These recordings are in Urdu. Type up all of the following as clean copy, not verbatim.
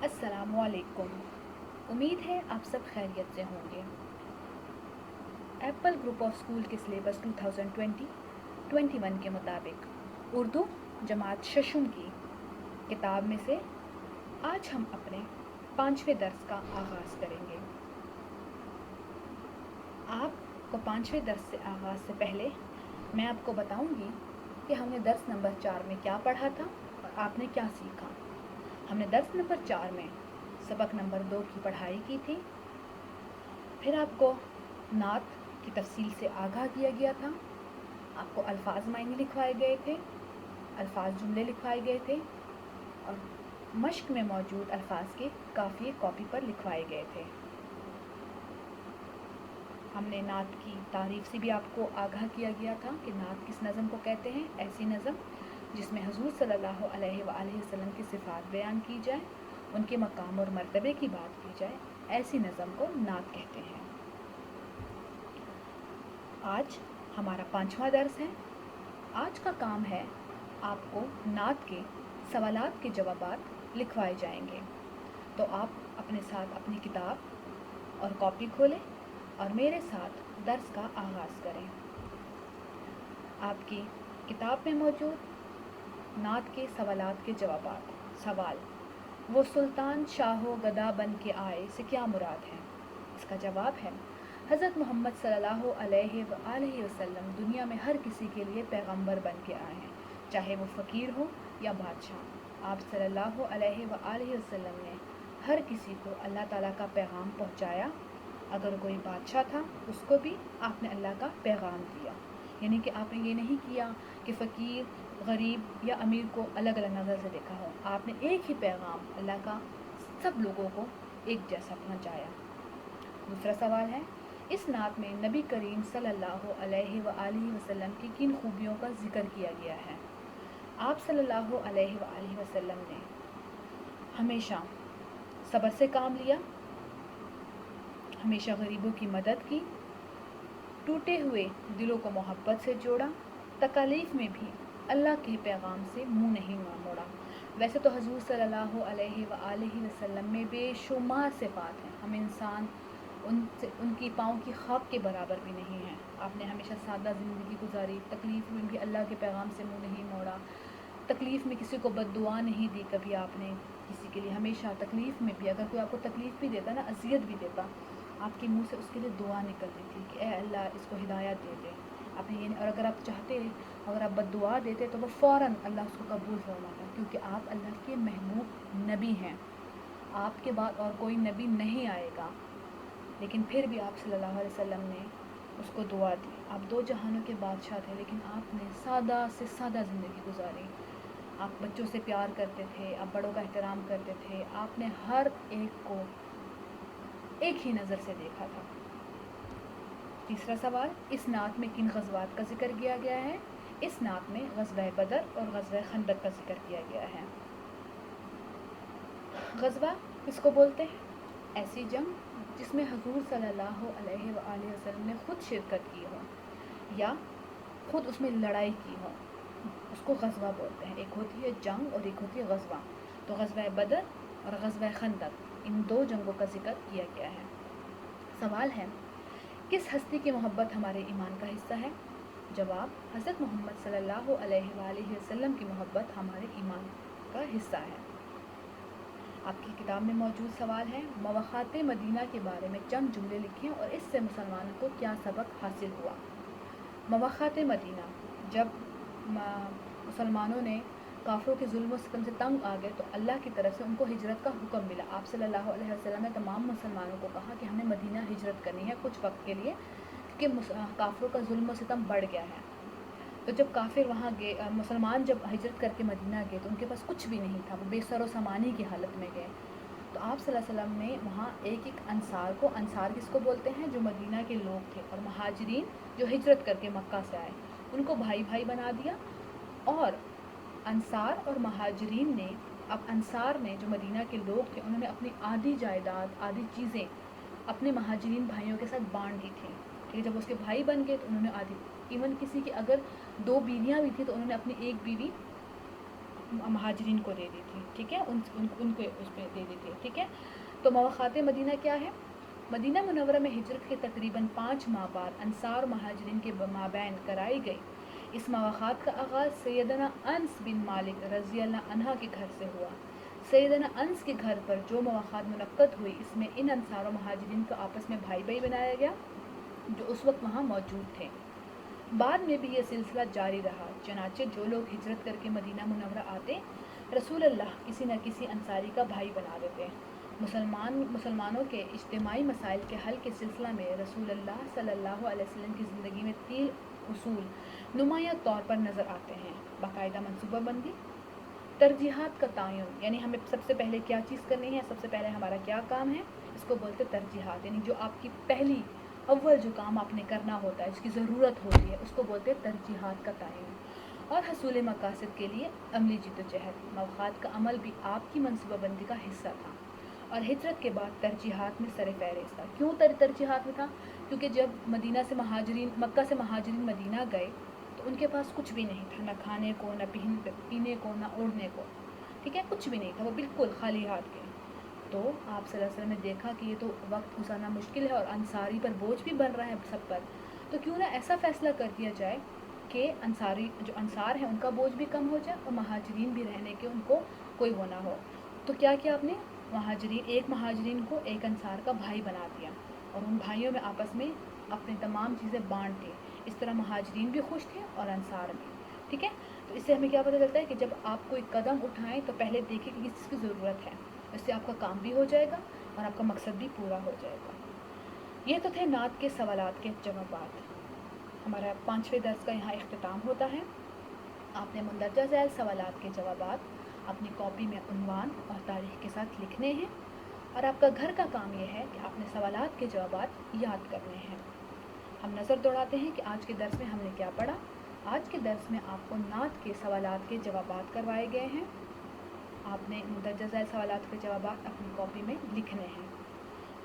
السلام علیکم۔ امید ہے آپ سب خیریت سے ہوں گے۔ ایپل گروپ آف اسکول کے سلیبس 2020-21 کے مطابق اردو جماعت ششم کی کتاب میں سے آج ہم اپنے 5ویں درس کا آغاز کریں گے۔ آپ کو 5ویں درس سے آغاز سے پہلے میں آپ کو بتاؤں گی کہ ہم نے درس نمبر 4 میں کیا پڑھا تھا اور آپ نے کیا سیکھا۔ ہم نے درس نمبر 4 میں سبق نمبر 2 کی پڑھائی کی تھی، پھر آپ کو نعت کی تفصیل سے آگاہ کیا گیا تھا، آپ کو الفاظ معنی لکھوائے گئے تھے، الفاظ جملے لکھوائے گئے تھے اور مشق میں موجود الفاظ کے قافیے کاپی پر لکھوائے گئے تھے۔ ہم نے نعت کی تعریف سے بھی آپ کو آگاہ کیا گیا تھا کہ نعت کس نظم کو کہتے ہیں۔ ایسی نظم جس میں حضور صلی اللہ علیہ وآلہ وسلم کی صفات بیان کی جائے، ان کے مقام اور مرتبے کی بات کی جائے، ایسی نظم کو نعت کہتے ہیں۔ آج ہمارا 5واں درس ہے۔ آج کا کام ہے آپ کو نعت کے سوالات کے جوابات لکھوائے جائیں گے، تو آپ اپنے ساتھ اپنی کتاب اور کاپی کھولیں اور میرے ساتھ درس کا آغاز کریں۔ آپ کی کتاب میں موجود نعت کے سوالات کے جوابات۔ سوال: وہ سلطان شاہ و گدا بن کے آئے سے کیا مراد ہے؟ اس کا جواب ہے: حضرت محمد صلی اللہ علیہ وآلہ وسلم دنیا میں ہر کسی کے لیے پیغمبر بن کے آئے ہیں، چاہے وہ فقیر ہو یا بادشاہ۔ آپ صلی اللہ علیہ وآلہ وسلم نے ہر کسی کو اللہ تعالیٰ کا پیغام پہنچایا۔ اگر کوئی بادشاہ تھا اس کو بھی آپ نے اللہ کا پیغام دیا، یعنی کہ آپ نے یہ نہیں کیا کہ فقیر، غریب یا امیر کو الگ الگ نظر سے دیکھا ہو، آپ نے ایک ہی پیغام اللہ کا سب لوگوں کو ایک جیسا پہنچایا۔ دوسرا سوال ہے: اس نعت میں نبی کریم صلی اللہ علیہ وآلہ وسلم کی کن خوبیوں کا ذکر کیا گیا ہے؟ آپ صلی اللہ علیہ وآلہ وسلم نے ہمیشہ صبر سے کام لیا، ہمیشہ غریبوں کی مدد کی، ٹوٹے ہوئے دلوں کو محبت سے جوڑا، تکالیف میں بھی اللہ کے پیغام سے منہ نہیں موڑا۔ ویسے تو حضور صلی اللہ علیہ وآلہ وسلم میں بے شمار صفات ہیں، ہم انسان ان کی پاؤں کی خاک کے برابر بھی نہیں ہیں۔ آپ نے ہمیشہ سادہ زندگی گزاری، تکلیف میں بھی اللہ کے پیغام سے منہ نہیں موڑا، تکلیف میں کسی کو بد دعا نہیں دی کبھی آپ نے کسی کے لیے، ہمیشہ تکلیف میں بھی اگر کوئی آپ کو تکلیف بھی دیتا نا، اذیت بھی دیتا، آپ کے منہ سے اس کے لیے دعا نکلتی تھی کہ اے اللہ اس کو ہدایت دے دے۔ آپ نے یہ، اور اگر آپ چاہتے، اگر آپ بد دعا دیتے تو وہ فوراً اللہ اس کو قبول فرماتا، کیونکہ آپ اللہ کے محبوب نبی ہیں، آپ کے بعد اور کوئی نبی نہیں آئے گا۔ لیکن پھر بھی آپ صلی اللہ علیہ وسلم نے اس کو دعا دی۔ آپ دو جہانوں کے بادشاہ تھے، لیکن آپ نے سادہ سے سادہ زندگی گزاری۔ آپ بچوں سے پیار کرتے تھے، آپ بڑوں کا احترام کرتے تھے، آپ نے ہر ایک کو ایک ہی نظر سے دیکھا تھا۔ تیسرا سوال: اس نعت میں کن غزوات کا ذکر کیا گیا ہے؟ اس نعت میں غزوہ بدر اور غزوہ خندق کا ذکر کیا گیا ہے۔ غزوہ کس کو بولتے ہیں؟ ایسی جنگ جس میں حضور صلی اللہ علیہ وآلہ وسلم نے خود شرکت کی ہو یا خود اس میں لڑائی کی ہو، اس کو غزوہ بولتے ہیں۔ ایک ہوتی ہے جنگ اور ایک ہوتی ہے غزوہ۔ تو غزوہ بدر اور غزوہ خندق، ان دو جنگوں کا ذکر کیا گیا ہے۔ سوال ہے: کس ہستی کی محبت ہمارے ایمان کا حصہ ہے؟ جواب: حضرت محمد صلی اللہ علیہ وآلہ وسلم کی محبت ہمارے ایمان کا حصہ ہے۔ آپ کی کتاب میں موجود سوال ہے: مواخات مدینہ کے بارے میں چند جملے لکھیں اور اس سے مسلمانوں کو کیا سبق حاصل ہوا؟ مواخات مدینہ، جب مسلمانوں نے کافروں کے ظلم و ستم سے تنگ آ گئے تو اللہ کی طرف سے ان کو ہجرت کا حکم ملا۔ آپ صلی اللہ علیہ وسلم نے تمام مسلمانوں کو کہا کہ ہم نے مدینہ ہجرت کرنی ہے کچھ وقت کے لیے، کیونکہ کافروں کا ظلم و ستم بڑھ گیا ہے۔ تو جب کافر وہاں گئے، مسلمان جب ہجرت کر کے مدینہ گئے تو ان کے پاس کچھ بھی نہیں تھا، وہ بے سر و سامانی کی حالت میں گئے۔ تو آپ صلی اللہ علیہ وسلم نے وہاں ایک ایک انصار کو، انصار کس کو بولتے ہیں؟ جو مدینہ کے لوگ تھے، اور مہاجرین جو ہجرت کر کے مکہ سے آئے، ان کو بھائی بھائی بنا دیا۔ اور انصار اور مہاجرین نے، اب انصار نے جو مدینہ کے لوگ تھے انہوں نے اپنی آدھی جائیداد، آدھی چیزیں اپنے مہاجرین بھائیوں کے ساتھ بانٹ دی تھی، ٹھیک ہے؟ جب اس کے بھائی بن گئے تو انہوں نے آدھی، ایون کسی کی اگر 2 بیویاں بھی تھیں تو انہوں نے اپنی ایک بیوی مہاجرین کو دے دی تھی، ٹھیک ہے، ان کے اس پہ دے دی تھی، ٹھیک ہے۔ تو مواخات مدینہ کیا ہے؟ مدینہ منورہ میں ہجرت کے تقریباً 5 ماہ بعد انصار و مہاجرین کے مابین کرائی گئی اس مواخات کا آغاز سیدنا انس بن مالک رضی اللہ عنہ کے گھر سے ہوا۔ سیدنا انس کے گھر پر جو مواخات منعقد ہوئی، اس میں ان انصار و مہاجرین کو آپس میں بھائی بھائی بنایا گیا جو اس وقت وہاں موجود تھے۔ بعد میں بھی یہ سلسلہ جاری رہا، چنانچہ جو لوگ ہجرت کر کے مدینہ منورہ آتے، رسول اللہ کسی نہ کسی انصاری کا بھائی بنا دیتے۔ مسلمانوں کے اجتماعی مسائل کے حل کے سلسلہ میں رسول اللہ صلی اللہ علیہ وسلم کی زندگی میں 3 اصول نمایاں طور پر نظر آتے ہیں: باقاعدہ منصوبہ بندی، ترجیحات کا تعین، یعنی ہمیں سب سے پہلے کیا چیز کرنی ہے، سب سے پہلے ہمارا کیا کام ہے، اس کو بولتے ترجیحات، یعنی جو آپ کی اول جو کام آپ نے کرنا ہوتا ہے، اس کی ضرورت ہوتی ہے، اس کو بولتے ترجیحات کا تعین۔ اور حصول مقاصد کے لیے عملی جدوجہد، مواخات کا عمل بھی آپ کی منصوبہ بندی کا حصہ تھا اور ہجرت کے بعد ترجیحات میں سر فہرست تھا۔ کیوں ترجیحات میں تھا؟ کیونکہ جب مکہ سے مہاجرین مدینہ گئے تو ان کے پاس کچھ بھی نہیں تھا، نہ کھانے کو، نہ پینے کو، نہ اوڑھنے کو، ٹھیک ہے، کچھ بھی نہیں تھا، وہ بالکل خالی ہاتھ گئے۔ تو آپ صلی اللہ علیہ وسلم نے دیکھا کہ یہ تو وقت گزارنا مشکل ہے اور انصاری پر بوجھ بھی بن رہا ہے سب پر، تو کیوں نہ ایسا فیصلہ کر دیا جائے کہ جو انصار ہیں ان کا بوجھ بھی کم ہو جائے اور مہاجرین بھی رہنے کے ان کو کوئی وہ نہ ہو۔ تو کیا آپ نے ایک مہاجرین کو ایک انصار کا بھائی بنا دیا اور ان بھائیوں میں آپس میں اپنی تمام چیزیں بانٹ دی، اس طرح مہاجرین بھی خوش تھے اور انصار بھی، ٹھیک ہے۔ تو اس سے ہمیں کیا پتہ چلتا ہے کہ جب آپ کوئی قدم اٹھائیں تو پہلے دیکھیں کہ کس چیز کی ضرورت ہے، اس سے آپ کا کام بھی ہو جائے گا اور آپ کا مقصد بھی پورا ہو جائے گا۔ یہ تو تھے نعت کے سوالات کے جوابات۔ ہمارا 5ویں درس کا یہاں اختتام ہوتا ہے۔ آپ نے مندرجہ ذیل سوالات کے جوابات اپنی کاپی میں عنوان اور تاریخ کے ساتھ لکھنے ہیں اور آپ کا گھر کا کام یہ ہے کہ آپ نے سوالات کے جوابات یاد کرنے ہیں۔ ہم نظر دوڑاتے ہیں کہ آج کے درس میں ہم نے کیا پڑھا۔ آج کے درس میں آپ کو نعت کے سوالات کے جوابات کروائے گئے ہیں۔ آپ نے مندرجہ ذیل سوالات کے جوابات اپنی کاپی میں لکھنے ہیں۔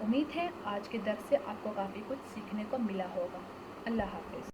امید ہے آج کے درس سے آپ کو کافی کچھ سیکھنے کو ملا ہوگا۔ اللہ حافظ۔